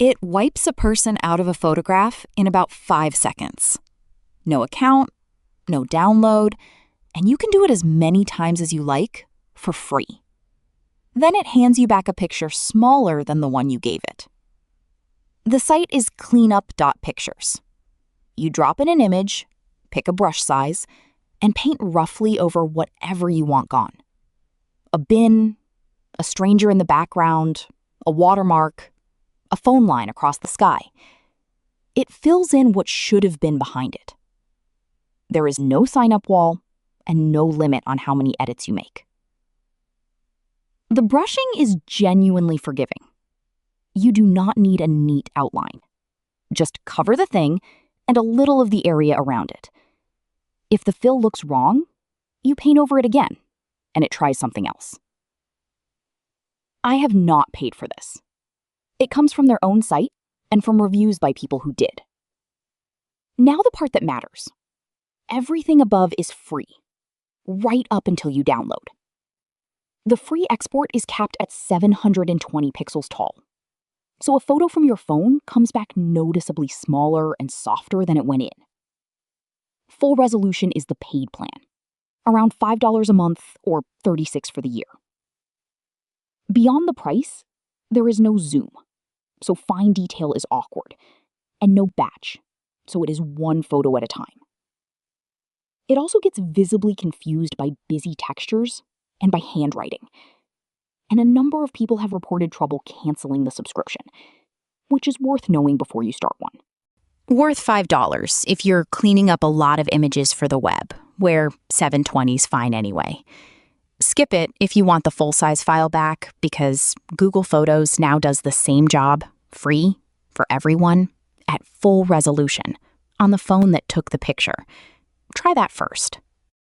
It wipes a person out of a photograph in about 5 seconds. No account, no download, and you can do it as many times as you like for free. Then it hands you back a picture smaller than the one you gave it. The site is Cleanup.pictures. You drop in an image, pick a brush size, and paint roughly over whatever you want gone. A bin, a stranger in the background, a watermark, a phone line across the sky. It fills in what should have been behind it. There is no sign-up wall and no limit on how many edits you make. The brushing is genuinely forgiving. You do not need a neat outline. Just cover the thing and a little of the area around it. If the fill looks wrong, you paint over it again, and it tries something else. I have not paid for this. It comes from their own site and from reviews by people who did. Now the part that matters. Everything above is free, right up until you download. The free export is capped at 720 pixels tall. So a photo from your phone comes back noticeably smaller and softer than it went in. Full resolution is the paid plan, around $5 a month or $36 for the year. Beyond the price, there is no zoom, so fine detail is awkward, and no batch, so it is one photo at a time. It also gets visibly confused by busy textures and by handwriting, and a number of people have reported trouble canceling the subscription, which is worth knowing before you start one. Worth $5 if you're cleaning up a lot of images for the web, where 720 is fine anyway. Skip it if you want the full-size file back, because Google Photos now does the same job, free, for everyone, at full resolution, on the phone that took the picture. Try that first.